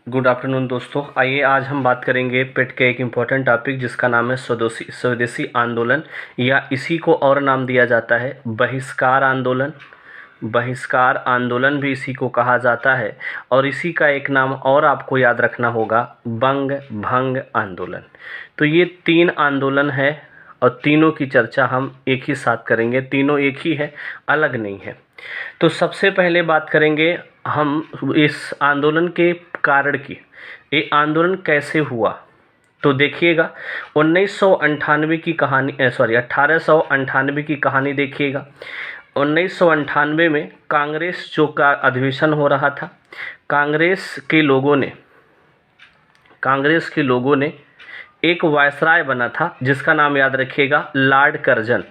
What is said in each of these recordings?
Good afternoon दोस्तों। आइए आज हम बात करेंगे पेट के एक इम्पॉर्टेंट टॉपिक जिसका नाम है स्वदेशी आंदोलन, या इसी को और नाम दिया जाता है बहिष्कार आंदोलन। बहिष्कार आंदोलन भी इसी को कहा जाता है, और इसी का एक नाम और आपको याद रखना होगा, बंग भंग आंदोलन। तो ये 3 आंदोलन है और तीनों की चर्चा हम एक ही साथ करेंगे। तीनों एक ही है, अलग नहीं है। तो सबसे पहले बात करेंगे हम इस आंदोलन के कारण की। ये आंदोलन कैसे हुआ, तो देखिएगा 1998 की कहानी, 1898 की कहानी देखिएगा। 1998 में कांग्रेस जो का अधिवेशन हो रहा था। कांग्रेस के लोगों ने एक वायसराय बना था जिसका नाम याद रखिएगा, लॉर्ड कर्जन।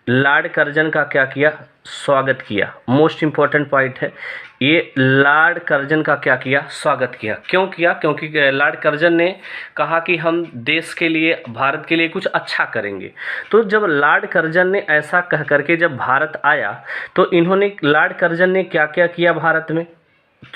लॉर्ड कर्जन का क्या किया, स्वागत किया। मोस्ट इम्पॉर्टेंट पॉइंट है ये, लॉर्ड कर्जन का क्या किया, स्वागत किया। क्यों किया? क्योंकि लॉर्ड कर्जन ने कहा कि हम देश के लिए, भारत के लिए कुछ अच्छा करेंगे। तो जब लॉर्ड कर्जन ने ऐसा कह करके जब भारत आया, तो लॉर्ड कर्जन ने क्या क्या किया भारत में।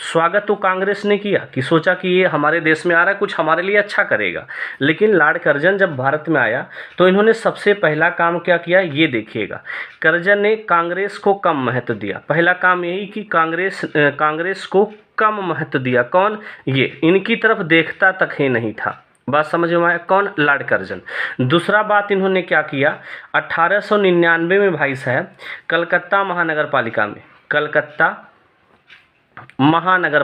स्वागत तो कांग्रेस ने किया कि सोचा कि ये हमारे देश में आ रहा है, कुछ हमारे लिए अच्छा करेगा। लेकिन लॉर्ड कर्जन जब भारत में आया तो इन्होंने सबसे पहला काम क्या किया, ये देखिएगा। कर्जन ने कांग्रेस को कम महत्व दिया। पहला काम यही कि कांग्रेस को कम महत्व दिया। कौन? ये इनकी तरफ देखता तक ही नहीं था। बात समझ में आया? कौन? Lord Curzon. दूसरा बात इन्होंने क्या किया, 1899 में भाई साहब कलकत्ता कलकत्ता महानगर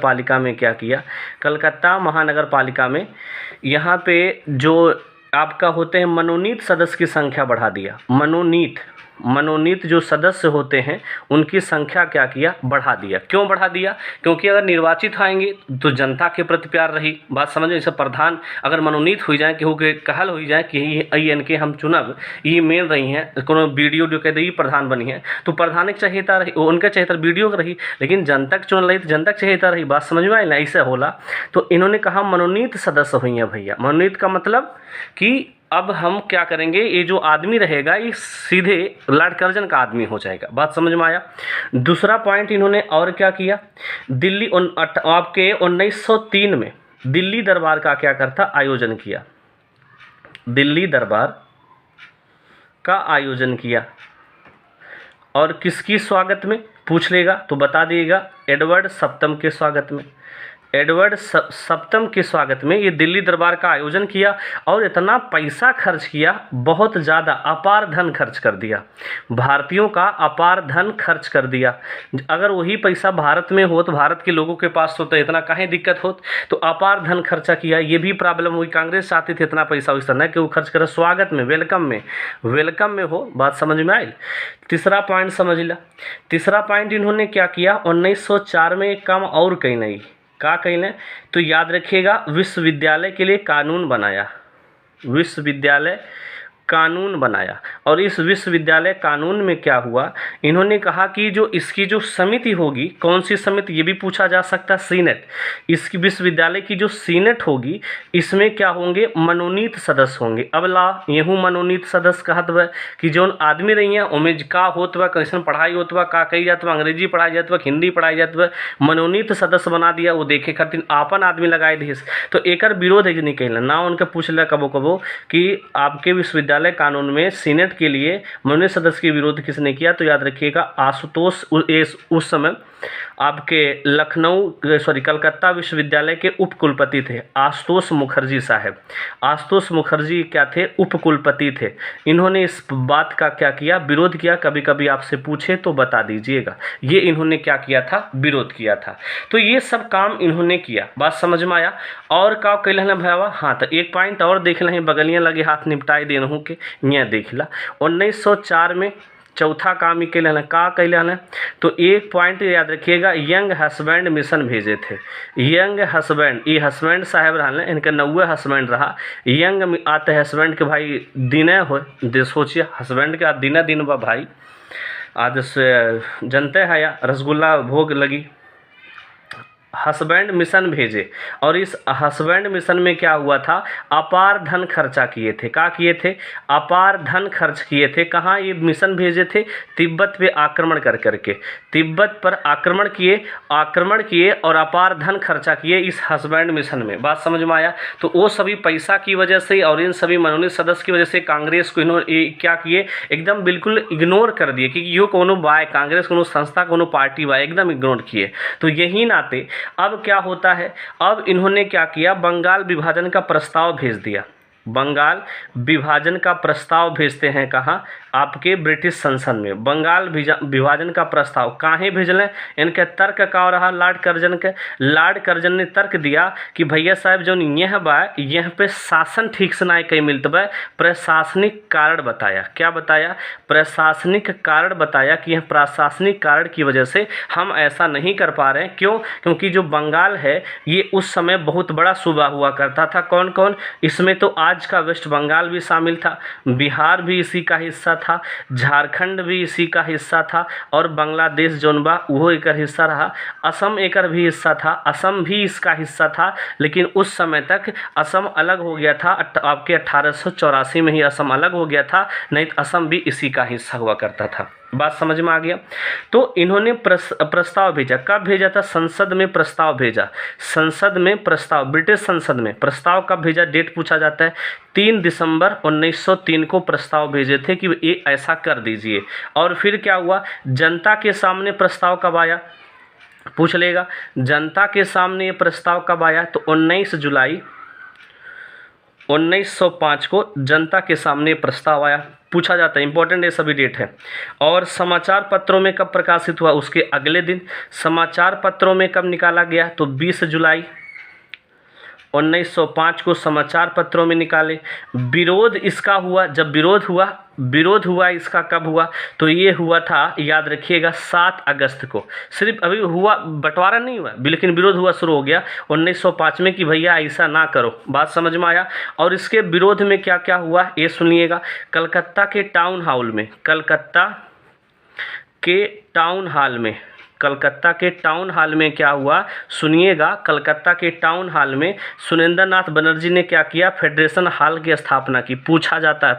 पालिका में क्या किया, कलकत्ता महानगर पालिका में यहाँ पे जो आपका होते हैं मनोनीत सदस्य की संख्या बढ़ा दिया। मनोनीत जो सदस्य होते हैं उनकी संख्या क्या किया, बढ़ा दिया। क्यों बढ़ा दिया? क्योंकि अगर निर्वाचित आएंगे तो जनता के प्रति प्यार रही। बात समझ में? जैसे प्रधान अगर मनोनीत हो जाए, केहू के कहल हो जाए कि ये इनके हम चुनब, ये मेन रही हैं, कोनो वीडियो जो कहते प्रधान बनी है, तो प्रधान के चाहिएता रही, उनके चाहिए वीडियो रही, लेकिन जनता के चुन रही तो जनता के चाहिएता रही। बात समझ में आई ना? ऐसे होला। तो इन्होंने कहा मनोनीत सदस्य हुई हैं भैया। मनोनीत का मतलब कि अब हम क्या करेंगे, ये जो आदमी रहेगा ये सीधे लॉर्ड कर्जन का आदमी हो जाएगा। बात समझ में आया? दूसरा पॉइंट इन्होंने और क्या किया, आपके 1903 में दिल्ली दरबार का क्या करता, आयोजन किया। दिल्ली दरबार का आयोजन किया, और किसकी स्वागत में पूछ लेगा तो बता दिएगा, एडवर्ड सप्तम के स्वागत में। एडवर्ड सप्तम के स्वागत में ये दिल्ली दरबार का आयोजन किया, और इतना पैसा खर्च किया, बहुत ज़्यादा अपार धन खर्च कर दिया। भारतीयों का अपार धन खर्च कर दिया। अगर वही पैसा भारत में हो तो भारत के लोगों के पास तो इतना काहे दिक्कत होत, तो अपार धन खर्चा किया। ये भी प्रॉब्लम हुई, कांग्रेस चाहती थी इतना पैसा उस तरह कि वो खर्च करे स्वागत में, वेलकम में हो। बात समझ में आई? तीसरा पॉइंट समझ ला। तीसरा पॉइंट इन्होंने क्या किया, 1904 में एक काम और कहीं नहीं का कहने, तो याद रखिएगा, विश्वविद्यालय के लिए कानून बनाया। विश्वविद्यालय कानून बनाया, और इस विश्वविद्यालय कानून में क्या हुआ, इन्होंने कहा कि जो इसकी जो समिति होगी, कौन सी समिति, ये भी पूछा जा सकता है, सीनेट। इसकी विश्वविद्यालय की जो सीनेट होगी, इसमें क्या होंगे, मनोनीत सदस्य होंगे। अब ला येहू मनोनीत सदस्य कहत बा कि जौन आदमी रही हैं उमें का होत बा, कैसन पढ़ाई होत बा, का कही जात बा, अंग्रेजी पढ़ाई जात बा, हिंदी पढ़ाई जात बा, मनोनीत सदस्य बना दिया। वो देखे खातिर आपन आदमी लगाए दिस, तो एकर विरोध नहीं कहला ना। उनके पूछला कबो कि आपके विश्वविद्यालय कानून में सीनेट के लिए मनोनीत सदस्य के विरोध किसने किया, तो याद रखिएगा आशुतोष, उस समय आपके कलकत्ता विश्वविद्यालय के उप कुलपति थे आशुतोष मुखर्जी साहब। आशुतोष मुखर्जी क्या थे, उप कुलपति थे। इन्होंने इस बात का क्या किया, विरोध किया। कभी कभी आपसे पूछे तो बता दीजिएगा, ये इन्होंने क्या किया था, विरोध किया था। तो ये सब काम इन्होंने किया। बात समझ में आया? और का कहल भैया, हाँ, तो एक पॉइंट और देख लें, बगलियाँ लगे हाथ निपटाए देनहू के, यहाँ देख ला। 1904 में चौथा काम ही कैल का कैल है, तो एक पॉइंट याद रखिएगा, यंग हस्बैंड मिशन भेजे थे। यंग हस्बैंड, ये हस्बैंड साहब रहा, इनका 90 हस्बैंड रहा। यंग आते हस्बैंड के भाई दिन हो, सोचिए हस्बैंड के आज दिन बा भाई, आज से जनते है या रसगुल्ला भोग लगी। हसबैंड मिशन भेजे, और इस हसबैंड मिशन में क्या हुआ था, अपार धन खर्चा किए थे। क्या किए थे, अपार धन खर्च किए थे। कहाँ ये मिशन भेजे थे, तिब्बत पे आक्रमण कर करके, तिब्बत पर आक्रमण किए और अपार धन खर्चा किए इस हसबैंड मिशन में। बात समझ में आया। तो वो सभी पैसा की वजह से और इन सभी मनोनीत सदस्य की वजह से कांग्रेस को इन्होंने क्या किए, एकदम बिल्कुल इग्नोर कर दिए कि यो कोनो बाय कांग्रेस कोनो संस्था कोनो पार्टी बाय, एकदम इग्नोर किए। तो यही नाते अब क्या होता है, अब इन्होंने क्या किया, बंगाल विभाजन का प्रस्ताव भेज दिया। बंगाल विभाजन का प्रस्ताव भेजते हैं कहाँ, आपके ब्रिटिश संसद में। बंगाल विभाजन का प्रस्ताव काहे भेजलें, इनके तर्क का रहा लॉर्ड कर्जन ने तर्क दिया कि भैया साहब जो यह बा यह पे शासन ठीक से ना कहीं मिलत बा, प्रशासनिक कारण बताया। क्या बताया, प्रशासनिक कारण बताया कि यह प्रशासनिक कारण की वजह से हम ऐसा नहीं कर पा रहे हैं। क्यों, क्योंकि जो बंगाल है ये उस समय बहुत बड़ा सूबा हुआ करता था। कौन कौन, इसमें तो आज का वेस्ट बंगाल भी शामिल था, बिहार भी इसी का हिस्सा था, झारखंड भी इसी का हिस्सा था, और बांग्लादेश जौन बा वो एक हिस्सा रहा, असम एक भी हिस्सा था, असम भी इसका हिस्सा था। लेकिन उस समय तक असम अलग हो गया था, आपके 1884 में ही असम अलग हो गया था, नहीं तो असम भी इसी का हिस्सा हुआ करता था। बात समझ में आ गया। तो इन्होंने प्रस्ताव भेजा। कब भेजा था, संसद में प्रस्ताव भेजा, संसद में प्रस्ताव, ब्रिटिश संसद में प्रस्ताव कब भेजा, डेट पूछा जाता है, 3 दिसंबर 1903 को प्रस्ताव भेजे थे कि ये ऐसा कर दीजिए। और फिर क्या हुआ, जनता के सामने प्रस्ताव कब आया, पूछ लेगा, जनता के सामने ये प्रस्ताव कब आया, तो 19 जुलाई 1905 को जनता के सामने प्रस्ताव आया। पूछा जाता है, इंपॉर्टेंट ये सभी डेट है। और समाचार पत्रों में कब प्रकाशित हुआ, उसके अगले दिन। समाचार पत्रों में कब निकाला गया, तो 20 जुलाई 1905 को समाचार पत्रों में निकाले। विरोध इसका हुआ, जब विरोध हुआ इसका कब हुआ, तो ये हुआ था, याद रखिएगा, 7 अगस्त को। सिर्फ अभी हुआ, बंटवारा नहीं हुआ, लेकिन विरोध हुआ शुरू हो गया 1905 में कि भैया ऐसा ना करो। बात समझ में आया। और इसके विरोध में क्या क्या हुआ ये सुनिएगा। कलकत्ता के टाउन हॉल में, कलकत्ता के टाउन हॉल में क्या हुआ, सुनिएगा। कलकत्ता के टाउन हॉल में सुरेंद्र नाथ बनर्जी ने क्या किया, फेडरेशन हॉल की स्थापना की। पूछा जाता है,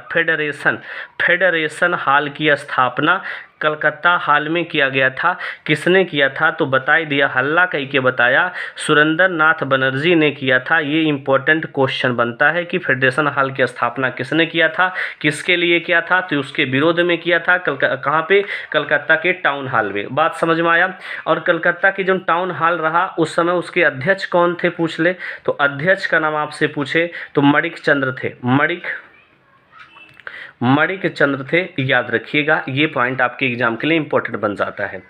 फेडरेशन हॉल की स्थापना कलकत्ता हॉल में किया गया था। किसने किया था, तो बता ही दिया, हल्ला कही के बताया, सुरेंद्र नाथ बनर्जी ने किया था। ये इंपॉर्टेंट क्वेश्चन बनता है कि फेडरेशन हॉल की स्थापना किसने किया था, किसके लिए किया था, तो उसके विरोध में किया था। कहाँ पे, कलकत्ता के टाउन हॉल में। बात समझ में आया। और कलकत्ता की जो टाउन हॉल रहा उस समय उसके अध्यक्ष कौन थे, पूछ ले, तो अध्यक्ष का नाम आपसे पूछे तो मणिक चंद्र थे, मणिक चंद्र थे। याद रखिएगा, ये पॉइंट आपके एग्जाम के लिए इंपॉर्टेंट बन जाता है।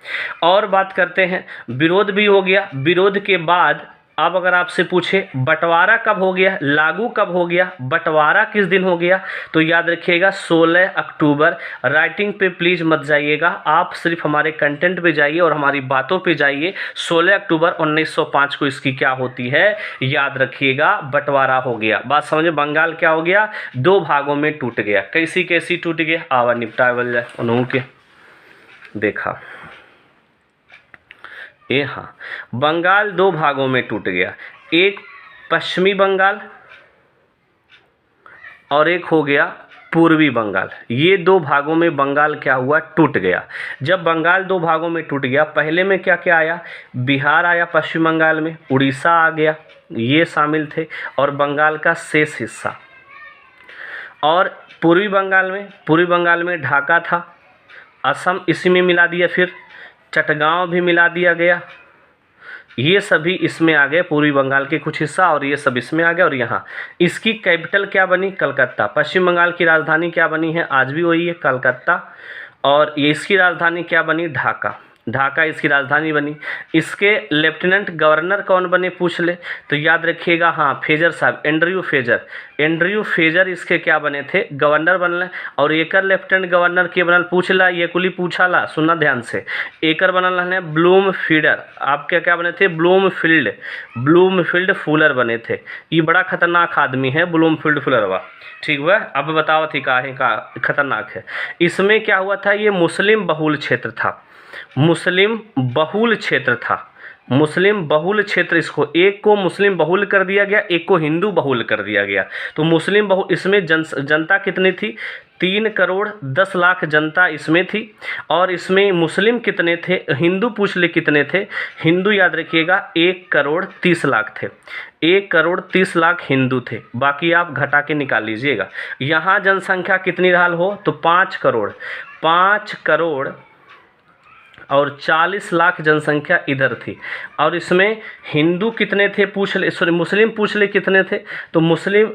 और बात करते हैं, विरोध भी हो गया। विरोध के बाद अब अगर आपसे पूछे बंटवारा कब हो गया, लागू कब हो गया, बंटवारा किस दिन हो गया, तो याद रखिएगा 16 अक्टूबर। राइटिंग पे प्लीज़ मत जाइएगा, आप सिर्फ हमारे कंटेंट पे जाइए और हमारी बातों पे जाइए। 16 अक्टूबर 1905 को इसकी क्या होती है, याद रखिएगा, बंटवारा हो गया। बात समझे, बंगाल क्या हो गया, 2 भागों में टूट गया। कैसी टूट गया, आवा निपटावल जाए उन्हों के। देखा ये, हाँ, बंगाल 2 भागों में टूट गया, एक पश्चिमी बंगाल और एक हो गया पूर्वी बंगाल। ये 2 भागों में बंगाल क्या हुआ, टूट गया। जब बंगाल 2 भागों में टूट गया, पहले में क्या क्या आया, बिहार आया पश्चिम बंगाल में, उड़ीसा आ गया, ये शामिल थे, और बंगाल का शेष हिस्सा। और पूर्वी बंगाल में ढाका था, असम इसी में मिला दिया, फिर चटगांव भी मिला दिया गया, ये सभी इसमें आ गए, पूर्वी बंगाल के कुछ हिस्सा, और ये सब इसमें आ गया। और यहाँ इसकी कैपिटल क्या बनी, कलकत्ता। पश्चिम बंगाल की राजधानी क्या बनी है, आज भी वही है, कलकत्ता। और ये इसकी राजधानी क्या बनी, ढाका इसकी राजधानी बनी। इसके लेफ्टिनेंट गवर्नर कौन बने, पूछ ले, तो याद रखिएगा, हाँ, फेजर साहब, एंड्रयू फेजर इसके क्या बने थे, गवर्नर बनल। और एकर लेफ्टिनेंट गवर्नर के बनल, पूछ ला, ये कुली पूछा ला, सुनना ध्यान से। एकर बनल है ब्लूमफील्ड, आपके क्या बने थे, ब्लूमफील्ड फुलर बने थे। ये बड़ा खतरनाक आदमी है ब्लूमफील्ड फुलरवा, ठीक हुआ। अब बताओ थी काहे का खतरनाक है। इसमें क्या हुआ था, ये मुस्लिम बहुल क्षेत्र था, मुस्लिम बहुल क्षेत्र, इसको एक को मुस्लिम बहुल कर दिया गया, एक को हिंदू बहुल कर दिया गया। तो मुस्लिम बहुल, इसमें जनता कितनी थी? 3,10,00,000 जनता इसमें थी। और इसमें मुस्लिम कितने थे? हिंदू पूछ ले कितने थे? हिंदू याद रखिएगा 1,30,00,000 थे। 1,30,00,000 हिंदू थे, बाकी आप घटा के निकाल लीजिएगा। यहाँ जनसंख्या कितनी रहल हो? तो 5 करोड़, 5 करोड़ और 40 लाख जनसंख्या इधर थी। और इसमें हिंदू कितने थे पूछ ले, सॉरी मुस्लिम पूछ ले कितने थे? तो मुस्लिम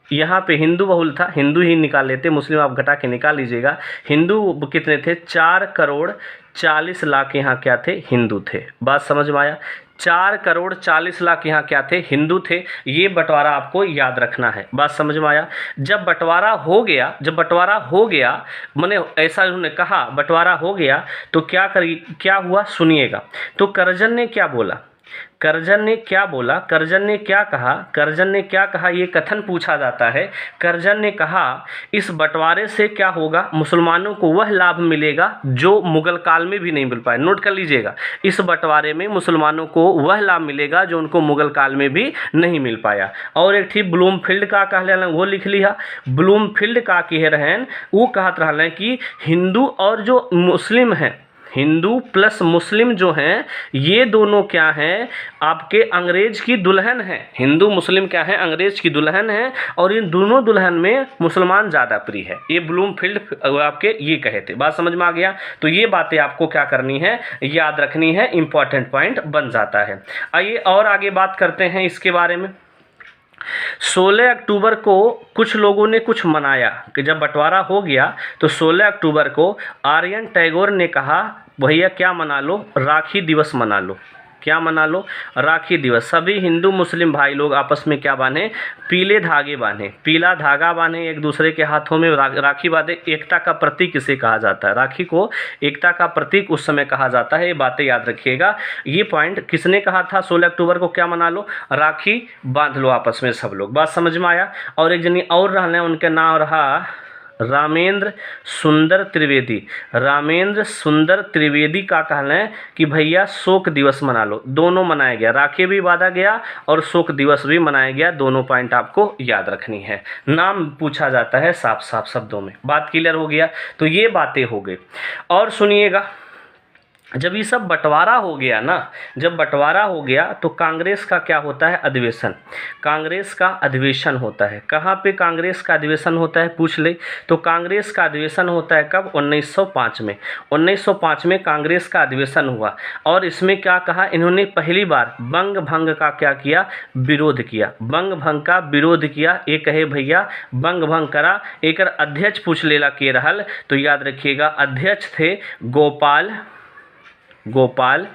यहाँ पे हिंदू बहुल था, हिंदू ही निकाल लेते, मुस्लिम आप घटा के निकाल लीजिएगा। हिंदू कितने थे? 4,40,00,000 यहाँ क्या थे? हिंदू थे। बात समझ में आया? 4,40,00,000 यहाँ क्या थे? हिंदू थे। ये बंटवारा आपको याद रखना है। बात समझ में आया? जब बंटवारा हो गया, मैंने ऐसा उन्होंने कहा बंटवारा हो गया, तो क्या हुआ सुनिएगा। तो करजन ने क्या बोला? करजन ने क्या कहा? ये कथन पूछा जाता है। करजन ने कहा इस बंटवारे से क्या होगा? मुसलमानों को वह लाभ मिलेगा जो मुगल काल में भी नहीं मिल पाए। नोट कर लीजिएगा, इस बंटवारे में मुसलमानों को वह लाभ मिलेगा जो उनको मुगल काल में भी नहीं मिल पाया। और एक थी ब्लूमफील्ड का कहल, वो लिख लिया। ब्लूमफील्ड का कह रहन, वो कहत रहन कि हिंदू और जो मुस्लिम हैं, हिंदू प्लस मुस्लिम जो हैं, ये दोनों क्या हैं? आपके अंग्रेज की दुल्हन हैं। हिंदू मुस्लिम क्या है? अंग्रेज की दुल्हन है। और इन दोनों दुल्हन में मुसलमान ज़्यादा प्रिय है। ये ब्लूमफील्ड आपके ये कहे थे। बात समझ में आ गया? तो ये बातें आपको क्या करनी है? याद रखनी है, इंपॉर्टेंट पॉइंट बन जाता है। आइए और आगे बात करते हैं इसके बारे में। 16 अक्टूबर को कुछ लोगों ने कुछ मनाया कि जब बंटवारा हो गया तो 16 अक्टूबर को आर्यन टैगोर ने कहा भैया क्या मना लो? राखी दिवस मना लो। क्या मना लो? राखी दिवस। सभी हिंदू मुस्लिम भाई लोग आपस में क्या बांधे? पीले धागे बांधे, पीला धागा बांधे, एक दूसरे के हाथों में राखी बांधे। एकता का प्रतीक इसे कहा जाता है। राखी को एकता का प्रतीक उस समय कहा जाता है। ये बातें याद रखिएगा। ये पॉइंट किसने कहा था? 16 अक्टूबर को क्या मना लो? राखी बांध लो आपस में सब लोग। बात समझ में आया? और एक जनी और रहने, उनका नाम रहा रामेंद्र सुंदर त्रिवेदी। रामेंद्र सुंदर त्रिवेदी का कहना है कि भैया शोक दिवस मना लो। दोनों मनाया गया, राखी भी बांधा गया और शोक दिवस भी मनाया गया। दोनों पॉइंट आपको याद रखनी है। नाम पूछा जाता है साफ साफ शब्दों में। बात क्लियर हो गया? तो ये बातें हो गई। और सुनिएगा, जब ये सब बंटवारा हो गया ना, जब बंटवारा हो गया तो कांग्रेस का क्या होता है? अधिवेशन। कांग्रेस का अधिवेशन होता है। कहाँ पे कांग्रेस का अधिवेशन होता है पूछ ले? तो कांग्रेस का अधिवेशन होता है कब? 1905 में। 1905 में कांग्रेस का अधिवेशन हुआ। और इसमें क्या कहा इन्होंने? पहली बार बंग भंग का क्या किया? विरोध किया। बंग भंग का विरोध किया। ये कहे भैया बंग भंग करा। एक अध्यक्ष पूछ लेला के रहल, तो याद रखिएगा अध्यक्ष थे गोपाल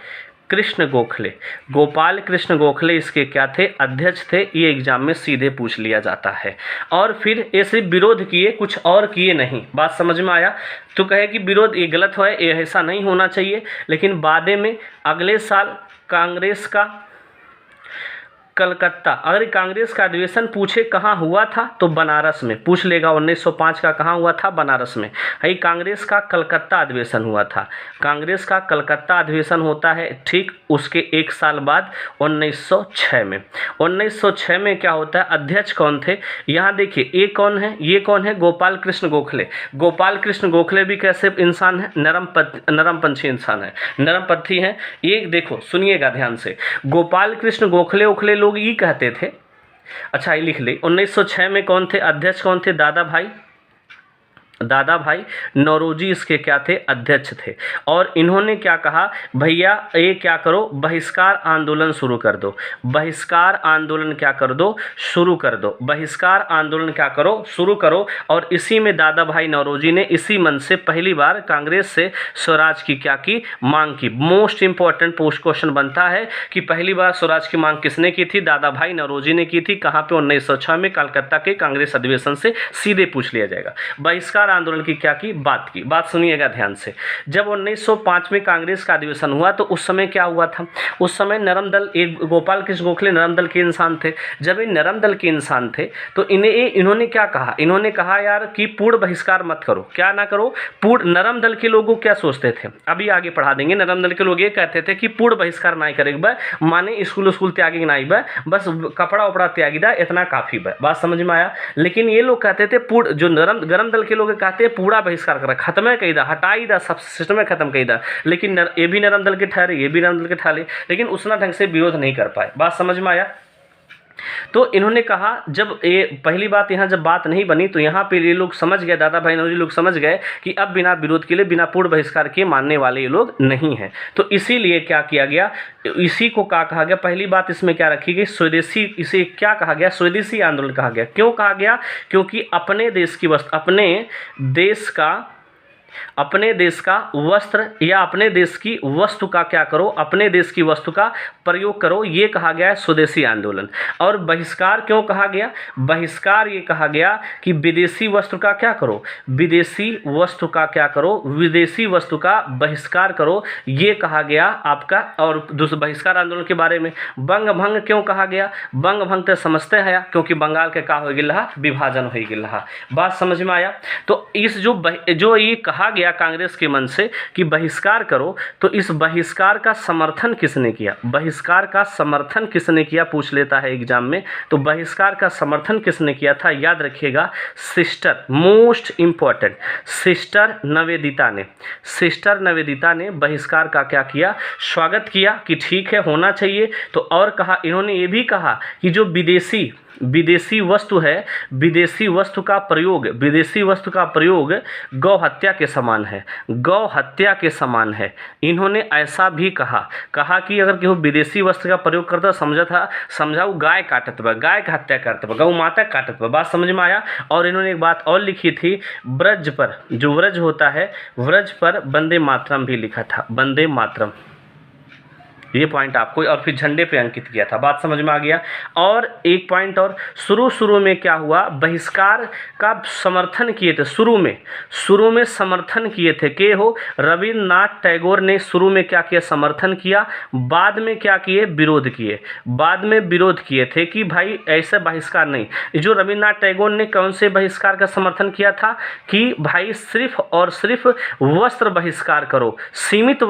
कृष्ण गोखले। गोपाल कृष्ण गोखले इसके क्या थे? अध्यक्ष थे। ये एग्जाम में सीधे पूछ लिया जाता है। और फिर ये सिर्फ विरोध किए, कुछ और किए नहीं। बात समझ में आया? तो कहे कि विरोध ये गलत है, ये ऐसा नहीं होना चाहिए। लेकिन बाद में अगले साल कांग्रेस का कलकत्ता, अगर कांग्रेस का अधिवेशन पूछे कहाँ हुआ था तो बनारस में पूछ लेगा। 1905 का कहाँ हुआ था? बनारस में। है कांग्रेस का कलकत्ता अधिवेशन हुआ था। कांग्रेस का कलकत्ता अधिवेशन होता है ठीक उसके एक साल बाद 1906 में। 1906 में क्या होता है? अध्यक्ष कौन थे? यहाँ देखिए, ये कौन है? गोपाल कृष्ण गोखले। गोपाल कृष्ण गोखले भी कैसे इंसान है? नरमपंथी इंसान है, नरमपंथी हैं। ये देखो सुनिएगा ध्यान से। गोपाल कृष्ण गोखले लोग ये कहते थे। अच्छा ये लिख ले, 1906 में कौन थे अध्यक्ष? कौन थे? दादा भाई नौरोजी इसके क्या थे? अध्यक्ष थे। और इन्होंने क्या कहा? भैया ये क्या करो, बहिष्कार आंदोलन शुरू कर दो। बहिष्कार आंदोलन क्या कर दो? शुरू कर दो। बहिष्कार आंदोलन क्या करो? शुरू करो। और इसी में दादा भाई नौरोजी ने इसी मन से पहली बार कांग्रेस से स्वराज की क्या की? मांग की। मोस्ट इंपॉर्टेंट पोस्ट क्वेश्चन बनता है कि पहली बार स्वराज की मांग किसने की थी? दादा भाई नौरोजी ने की थी। कहाँ पे? 1906 में कलकत्ता के कांग्रेस अधिवेशन से सीधे पूछ लिया जाएगा। बहिष्कार बहिष्कार आंदोलन की क्या की बात की। बात सुनिएगा ध्यान से। जब 1905 में कांग्रेस का अधिवेशन हुआ तो उस समय क्या हुआ था, उस समय नरम दल, एक गोपाल कृष्ण गोखले नरम दल के इंसान थे। जब ये नरम दल के इंसान थे तो इन्होंने क्या कहा, इन्होंने कहा यार कि पूर्ण बहिष्कार मत करो, क्या ना करो पूर्ण। नरम दल के लोगों क्या सोचते थे, अभी आगे पढ़ा देंगे। नरम दल के लोग ये कहते थे कि पूर्ण बहिष्कार ना करेगा, माने स्कूल त्यागी ना, बस कपड़ा उपड़ा त्यागी दा, इतना काफी बा। बात समझ में आया। लेकिन ये लोग कहते थे पूर्ण, जो गरम दल के लोग कहते हैं पूरा बहिष्कार करा, खत्म कही दा, हटाई दा, सब सिस्टम खत्म कही दा। लेकिन ये भी नरम दल के ठहरे, ये भी नरम दल के ठहरे, लेकिन उतना ढंग से विरोध नहीं कर पाए। बात समझ में आया। तो इन्होंने कहा, जब ये पहली बात यहाँ जब बात नहीं बनी तो यहाँ पे ये लोग समझ गए, दादा भाई नौरोजी लोग समझ गए कि अब बिना विरोध के लिए, बिना पूर्ण बहिष्कार के मानने वाले ये लोग नहीं हैं। तो इसीलिए क्या किया गया, इसी को क्या कहा गया, पहली बात इसमें क्या रखी गई, स्वदेशी, इसे क्या कहा गया, स्वदेशी आंदोलन कहा गया। क्यों कहा गया, क्योंकि अपने देश की वस्तु, अपने देश का वस्त्र या अपने देश की वस्तु का क्या करो, अपने देश की वस्तु का प्रयोग करो, ये कहा गया है स्वदेशी आंदोलन। और बहिष्कार क्यों कहा गया, बहिष्कार ये कहा गया कि विदेशी वस्तु का क्या करो, विदेशी वस्तु का क्या करो, विदेशी वस्तु का बहिष्कार करो, ये कहा गया आपका। और दूसरा बहिष्कार आंदोलन के बारे में बंग भंग क्यों कहा गया, बंग भंग तो समझते हैं, क्योंकि बंगाल के का हो गया, विभाजन हो गया। बात समझ में आया। तो इस जो ये कहा गया कांग्रेस के मन से कि बहिष्कार करो, तो इस बहिष्कार का समर्थन किसने किया, बहिष्कार का समर्थन किसने किया पूछ लेता है एग्जाम में। तो बहिष्कार का समर्थन किसने किया था, याद रखिएगा, sister, most important, sister Nivedita ने बहिष्कार का क्या किया, स्वागत किया कि ठीक है होना चाहिए। तो और कहा, इन्होंने ये भी कहा कि जो विदेशी वस्तु है, विदेशी वस्तु का प्रयोग गौ हत्या के समान है, गौ हत्या के समान है। इन्होंने ऐसा भी कहा कि अगर केहू विदेशी वस्तु का प्रयोग करता समझाऊ गाय काटत बा, गाय का हत्या करत बा, गौ माता काटत बा। बात समझ में आया। और इन्होंने एक बात और लिखी थी, ब्रज पर, जो व्रज होता है, व्रज पर वंदे मातरम भी लिखा था, वंदे मातरम, ये पॉइंट आपको, और फिर झंडे पे अंकित किया था। बात समझ में आ गया। और एक पॉइंट और, शुरू में क्या हुआ, बहिष्कार का समर्थन किए थे, शुरू में समर्थन किए थे के हो, रविन्द्रनाथ टैगोर ने शुरू में क्या किया, समर्थन किया। बाद में क्या किए, विरोध किए, बाद में विरोध किए थे कि भाई ऐसे बहिष्कार नहीं। जो रविन्द्रनाथ टैगोर ने कौन से बहिष्कार का समर्थन किया था कि भाई सिर्फ और सिर्फ वस्त्र बहिष्कार करो, सीमित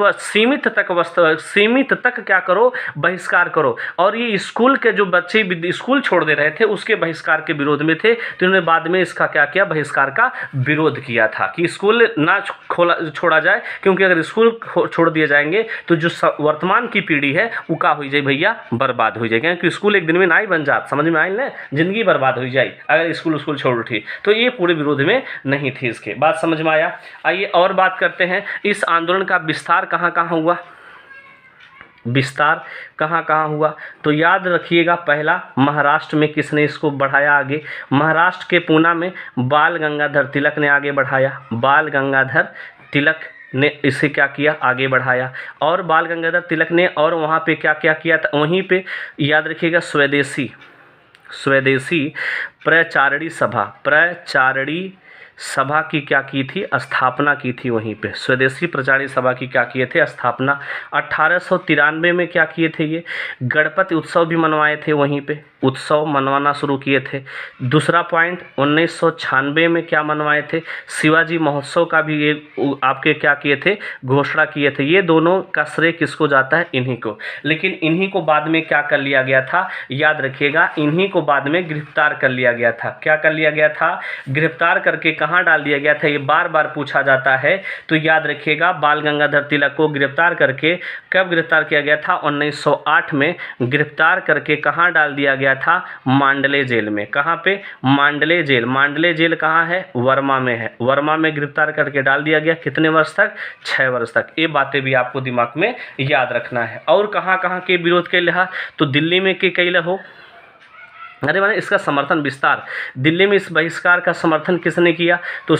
तक क्या करो, बहिष्कार करो। और ये स्कूल के जो बच्चे स्कूल छोड़ दे रहे थे उसके बहिष्कार के विरोध में थे। तो इन्होंने बाद में इसका क्या किया, बहिष्कार का विरोध किया था कि स्कूल ना छोड़ा जाए, क्योंकि अगर स्कूल छोड़ दिए जाएंगे तो जो वर्तमान की पीढ़ी है वो का हो जाए भैया, बर्बाद हो जाएगी। क्योंकि स्कूल एक दिन में ना ही बन जात, समझ में आई ना, जिंदगी बर्बाद हो जाए अगर स्कूल छोड़ उठी। तो ये पूरे विरोध में नहीं थी इसके। बात समझ में आया। आइए और बात करते हैं, इस आंदोलन का विस्तार कहाँ कहाँ हुआ, विस्तार कहाँ कहाँ हुआ। तो याद रखिएगा, पहला महाराष्ट्र में किसने इसको बढ़ाया आगे, महाराष्ट्र के पूना में बाल गंगाधर तिलक ने आगे बढ़ाया, बाल गंगाधर तिलक ने इसे क्या किया, आगे बढ़ाया। और बाल गंगाधर तिलक ने और वहाँ पे क्या क्या किया था, वहीं पे याद रखिएगा, स्वदेशी प्रचारणी सभा की क्या की थी, स्थापना की थी। वहीं पे स्वदेशी प्रचारणी सभा की क्या किए थे, स्थापना। 1893 में क्या किए थे, ये गणपति उत्सव भी मनवाए थे, वहीं पे उत्सव मनवाना शुरू किए थे। दूसरा पॉइंट, 1996 में क्या मनवाए थे, शिवाजी महोत्सव का भी ये आपके क्या किए थे, घोषणा किए थे। ये दोनों का श्रेय किसको जाता है, इन्हीं को। लेकिन इन्हीं को बाद में क्या कर लिया गया था, याद रखिएगा, इन्हीं को बाद में गिरफ्तार कर लिया गया था। क्या कर लिया गया था, गिरफ्तार करके कहाँ डाल दिया गया था, ये बार बार पूछा जाता है। तो याद रखिएगा, बाल गंगाधर तिलक को गिरफ्तार करके, कब गिरफ्तार किया गया था, 1908 में गिरफ्तार करके कहाँ डाल दिया गया था, मांडले जेल में। कहाँ पे, मांडले जेल कहाँ है, वर्मा में है। वर्मा में गिरफ्तार करके डाल दिया गया, कितने वर्ष तक, 6 वर्ष तक। ये बातें भी आपको दिमाग में याद रखना है। और कहाँ कहाँ के विरोध के लिहा, तो दिल्ली में के कैला हो, अरे मैंने इसका समर्थन विस्तार, दिल्ली में इस बहिष्कार का समर्थन किसने किया, तो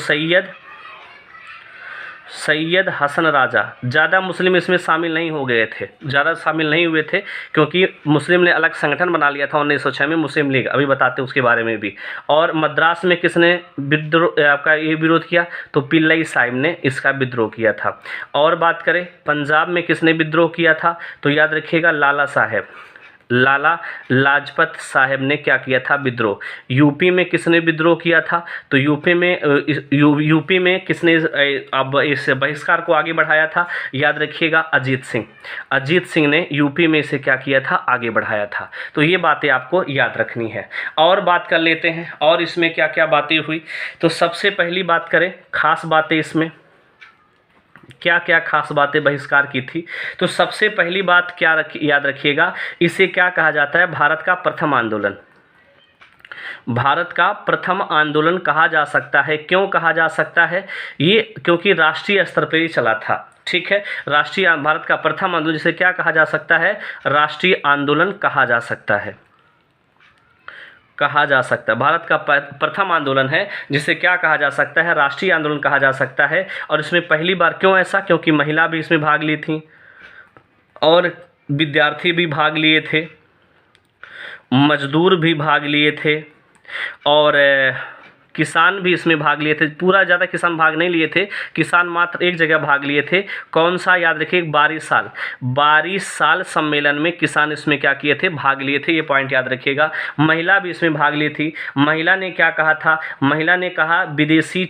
सैयद हसन राजा। ज़्यादा मुस्लिम इसमें शामिल नहीं हो गए थे, ज़्यादा शामिल नहीं हुए थे, क्योंकि मुस्लिम ने अलग संगठन बना लिया था 1906 में, मुस्लिम लीग, अभी बताते हैं उसके बारे में भी। और मद्रास में किसने विद्रोह आपका ये विरोध किया, तो पिल्लई साहिब ने इसका विद्रोह किया था। और बात करें पंजाब में किसने विद्रोह किया था, तो याद रखिएगा लाला साहेब, लाला लाजपत साहब ने क्या किया था, विद्रोह। यूपी में किसने विद्रोह किया था, तो यूपी में किसने अब इस बहिष्कार को आगे बढ़ाया था, याद रखिएगा अजीत सिंह। अजीत सिंह ने यूपी में इसे क्या किया था, आगे बढ़ाया था। तो ये बातें आपको याद रखनी है। और बात कर लेते हैं और इसमें क्या क्या बातें हुई। तो सबसे पहली बात करें खास बातें, इसमें क्या क्या खास बातें बहिष्कार की थी। तो सबसे पहली बात क्या याद रखिएगा, इसे क्या कहा जाता है, भारत का प्रथम आंदोलन। भारत का प्रथम आंदोलन कहा जा सकता है। क्यों कहा जा सकता है, ये क्योंकि राष्ट्रीय स्तर पर ही चला था। ठीक है, राष्ट्रीय भारत का प्रथम आंदोलन जिसे क्या कहा जा सकता है, राष्ट्रीय आंदोलन कहा जा सकता है, कहा जा सकता है। भारत का प्रथम आंदोलन है जिसे क्या कहा जा सकता है, राष्ट्रीय आंदोलन कहा जा सकता है। और इसमें पहली बार क्यों ऐसा, क्योंकि महिला भी इसमें भाग ली थी और विद्यार्थी भी भाग लिए थे, मजदूर भी भाग लिए थे और किसान भी इसमें भाग लिए थे। पूरा ज़्यादा किसान भाग नहीं लिए थे, किसान मात्र एक जगह भाग लिए थे। कौन सा, याद रखिए 22 साल सम्मेलन में किसान इसमें क्या किए थे, भाग लिए थे। ये पॉइंट याद रखिएगा। महिला भी इसमें भाग ली थी। महिला ने क्या कहा था, महिला ने कहा विदेशी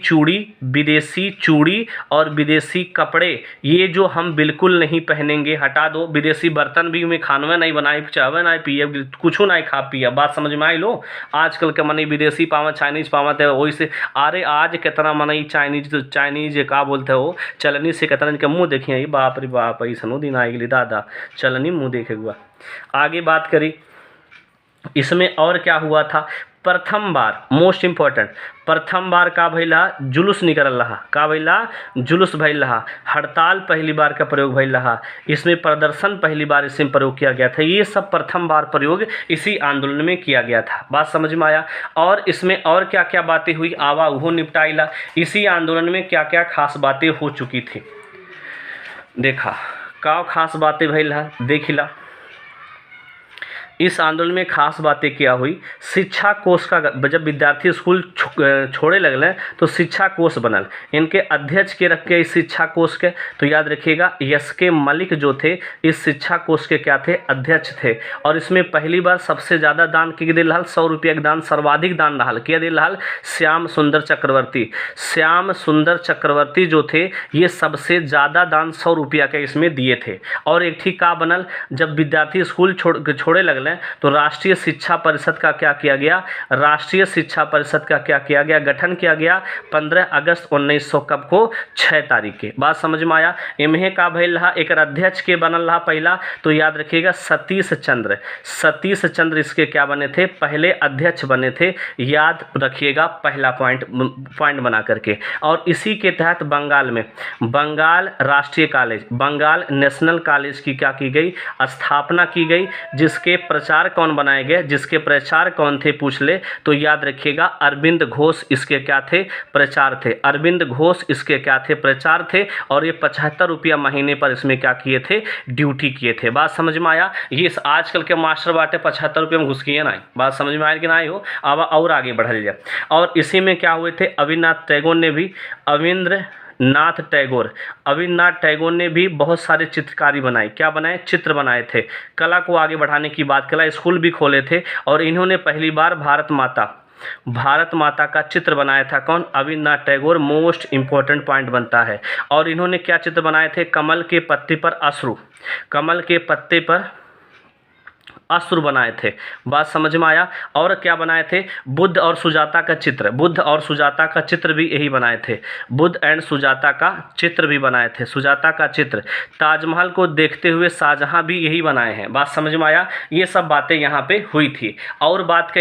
चूड़ी और विदेशी कपड़े ये जो हम बिल्कुल नहीं पहनेंगे, हटा दो। विदेशी बर्तन भी में खानवा नहीं बनाए, चावल नहीं पिए, कुछ नहीं खा पिया। बात समझ में आई लो। आजकल के मनी विदेशी पावा, चाइनीज पावा, वही से अरे आज कितना मना चाइनीज का बोलते हो चलनी से कितना इनका मुँह देखिए, बाप रे बाप, ऐसा दिन आएगी दादा, चलनी मुँह देखे हुआ। आगे बात करी इसमें और क्या हुआ था, प्रथम बार मोस्ट इम्पॉर्टेंट, प्रथम बार का भैला जुलूस निकल रहा, का भैला जुलूस भैल रहा, हड़ताल पहली बार का प्रयोग भैल रहा, इसमें प्रदर्शन पहली बार इसमें प्रयोग किया गया था। ये सब प्रथम बार प्रयोग इसी आंदोलन में किया गया था। बात समझ में आया। और इसमें और क्या क्या बातें हुई, आवा वो निपटाइला। इसी आंदोलन में क्या क्या खास बातें हो चुकी थी, देखा का खास बातें भैल रहा, देखिला। इस आंदोलन में खास बातें क्या हुई, शिक्षा कोष का, जब विद्यार्थी स्कूल छोड़े लगल तो शिक्षा कोष बनल। इनके अध्यक्ष के रख के इस शिक्षा कोष के, तो याद रखिएगा एस.के. मलिक जो थे इस शिक्षा कोष के क्या थे, अध्यक्ष थे। और इसमें पहली बार सबसे ज़्यादा दान के दिल रहा, 100 रुपया के दान सर्वाधिक दान रहा, क्या दिल रहा, श्याम सुंदर चक्रवर्ती। श्याम सुंदर चक्रवर्ती जो थे ये सबसे ज़्यादा दान 100 रुपया के इसमें दिए थे। और एक ठीक का बनल, जब विद्यार्थी स्कूल छोड़े लगल तो राष्ट्रीय शिक्षा परिषद का क्या किया गया, राष्ट्रीय शिक्षा परिषद का क्या किया गया, गठन किया गया 15 अगस्त 1900 कब को, 6 तारीख के। बात समझ में आया। इम्हे का भइल रहा, एक अध्यक्ष के बनल रहा पहला, तो याद रखिएगा सतीश चंद्र इसके क्या बने थे, पहले अध्यक्ष बने थे। याद रखिएगा पहला पॉइंट बना करके। और इसी के तहत बंगाल में बंगाल राष्ट्रीय कॉलेज, बंगाल नेशनल कॉलेज की क्या की गई, स्थापना की गई। जिसके प्रचार कौन बनाए गए, जिसके प्रचार कौन थे पूछ ले तो याद रखिएगा अरविंद घोष इसके क्या थे, प्रचार थे। अरविंद घोष इसके क्या थे, प्रचार थे। और ये 75 रुपया महीने पर इसमें क्या किए थे, ड्यूटी किए थे। बात समझ में आया। ये आजकल के मास्टर बाटे 75 रुपये में घुस किए ना। बात समझ में आया कि ना हो। अब और आगे बढ़ल जाए। और इसी में क्या हुए थे, अविनाथ टैगोर ने भी, अविंद्रनाथ टैगोर ने भी बहुत सारे चित्रकारी बनाए। क्या बनाए, चित्र बनाए थे। कला को आगे बढ़ाने की बात, कला स्कूल भी खोले थे। और इन्होंने पहली बार भारत माता का चित्र बनाया था। कौन, Avinath Tagore. Most important point बनता है। और इन्होंने क्या चित्र बनाए थे, कमल के पत्ते पर अश्रु, कमल के पत्ते पर अश्रु बनाए थे। बात समझ में आया। और क्या बनाए थे, बुद्ध और सुजाता का चित्र, बुद्ध और सुजाता का चित्र भी यही बनाए थे। बुद्ध एंड सुजाता का चित्र भी बनाए थे, सुजाता का चित्र। ताजमहल को देखते हुए शाहजहां भी यही बनाए हैं। बात समझ में आया। ये सब बातें यहाँ पे हुई थी। और बात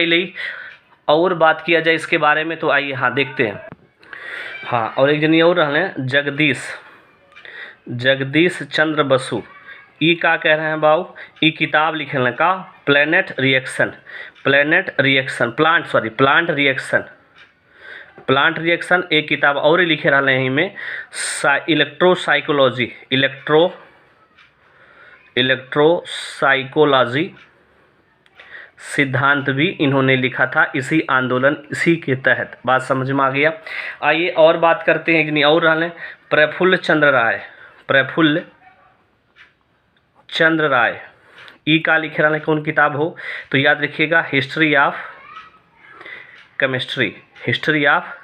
बात किया जाए इसके बारे में तो आइए हाँ देखते हैं। हाँ, और एक जनी और रहने जगदीश चंद्र बसु। ई का कह रहे हैं बाबू, ई किताब लिखे हैं का, प्लांट रिएक्शन, प्लांट रिएक्शन। एक किताब और लिखे रहा है में इलेक्ट्रोसाइकोलॉजी, इलेक्ट्रोसाइकोलॉजी सिद्धांत भी इन्होंने लिखा था इसी आंदोलन, इसी के तहत। बात समझ में आ गया। आइए और बात करते हैं कि और रहा प्रफुल्ल चंद्र राय, प्रफुल्ल चंद्र राय ई का लिखे रहा है कौन किताब हो तो याद रखिएगा history of chemistry, history of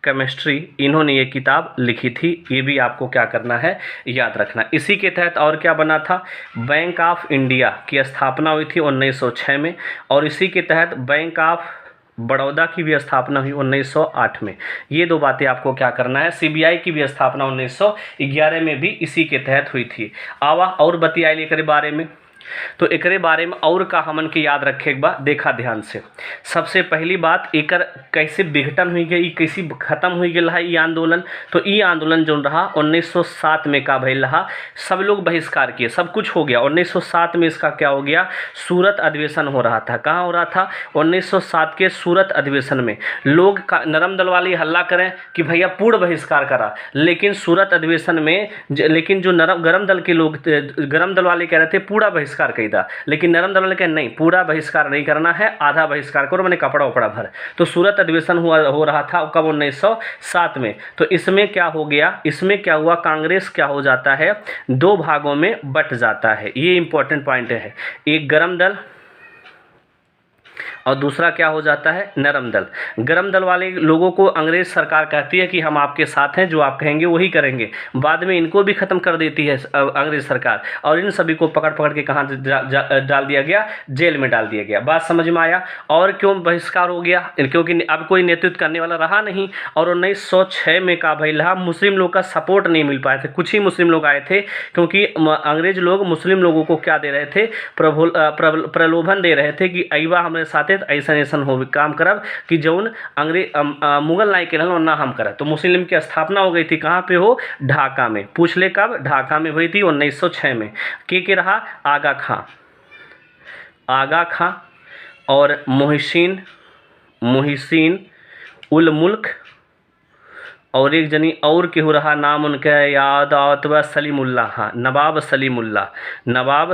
chemistry इन्होंने ये किताब लिखी थी। ये भी आपको क्या करना है, याद रखना। इसी के तहत और क्या बना था, बैंक ऑफ इंडिया की स्थापना हुई थी 1906 में, और इसी के तहत बैंक ऑफ बड़ौदा की भी स्थापना हुई 1908 में। ये दो बातें आपको क्या करना है। सीबीआई की भी स्थापना 1911 में भी इसी के तहत हुई थी। आवा और बतियाई लेकर बारे में, तो एकरे बारे में और का हमन के याद रखे एक बार देखा ध्यान से। सबसे पहली बात एकर कैसे विघटन हुई गई, कैसी खत्म हुई गई है ये आंदोलन। तो ये आंदोलन जो रहा 1907 में का भइल रहा, सब लोग बहिष्कार किए, सब कुछ हो गया। 1907 में इसका क्या हो गया, सूरत अधिवेशन हो रहा था। कहाँ हो रहा था, 1907 के सूरत अधिवेशन में। लोग नरम दल वाले हल्ला करें कि भैया पूर्ण बहिष्कार करा, लेकिन सूरत अधिवेशन में लेकिन जो गरम दल के लोग, गरम दल वाले कह रहे थे पूरा बहिष्कार कही था, लेकिन नरम दल वाले कहे नहीं, पूरा बहिष्कार नहीं करना है, आधा बहिष्कार करो, मैंने कपड़ा उपड़ा भर। तो सूरत अधिवेशन हो रहा था कब, 1907 में। तो इसमें क्या हो गया, इसमें क्या हुआ, कांग्रेस क्या हो जाता है, दो भागों में बट जाता है। ये इंपॉर्टेंट पॉइंट है। एक गरम दल और दूसरा क्या हो जाता है, नरम दल। गरम दल वाले लोगों को अंग्रेज सरकार कहती है कि हम आपके साथ हैं, जो आप कहेंगे वही करेंगे। बाद में इनको भी ख़त्म कर देती है अंग्रेज सरकार, और इन सभी को पकड़ पकड़ के कहाँ डाल दिया गया, जेल में डाल दिया गया। बात समझ में आया। और क्यों बहिष्कार हो गया, क्योंकि अब कोई नेतृत्व करने वाला रहा नहीं। और 1906 में का भइल रहा, मुस्लिम लोग का सपोर्ट नहीं मिल पाए थे, कुछ ही मुस्लिम लोग आए थे, क्योंकि अंग्रेज लोग मुस्लिम लोगों को क्या दे रहे थे, प्रलोभन दे रहे थे कि अइबा हमारे साथ ऐसा हो काम करब कि जौन अंग्रेज मुगल नाई के ना हम करब। तो मुस्लिम की स्थापना हो गई थी कहाँ पे हो, ढाका में। पूछ ले कब, ढाका में हुई थी 1906 में। के रहा, आगा खां और मोहसिन उल मुल्क, और एक जनी और केहू रहा, नाम उनके याद आवत बा, सलीमुल्ला। हाँ, नवाब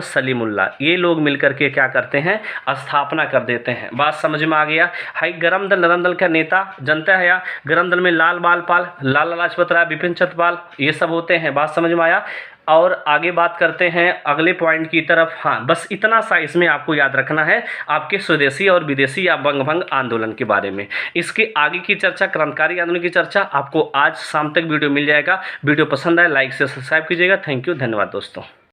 सलीमुल्ला। ये लोग मिलकर के क्या करते हैं, स्थापना कर देते हैं। बात समझ में आ गया। हाई गरम दल नरम दल का नेता जनता है, या गरम दल में लाला लाजपत राय, बिपिन चंद्र पाल, ये सब होते हैं। बात समझ में आया। और आगे बात करते हैं अगले पॉइंट की तरफ। हाँ, बस इतना सा इसमें आपको याद रखना है आपके स्वदेशी और विदेशी या बंग भंग आंदोलन के बारे में। इसके आगे की चर्चा, क्रांतिकारी आंदोलन की चर्चा आपको आज शाम तक वीडियो मिल जाएगा। वीडियो पसंद आए लाइक से सब्सक्राइब कीजिएगा। थैंक यू, धन्यवाद दोस्तों।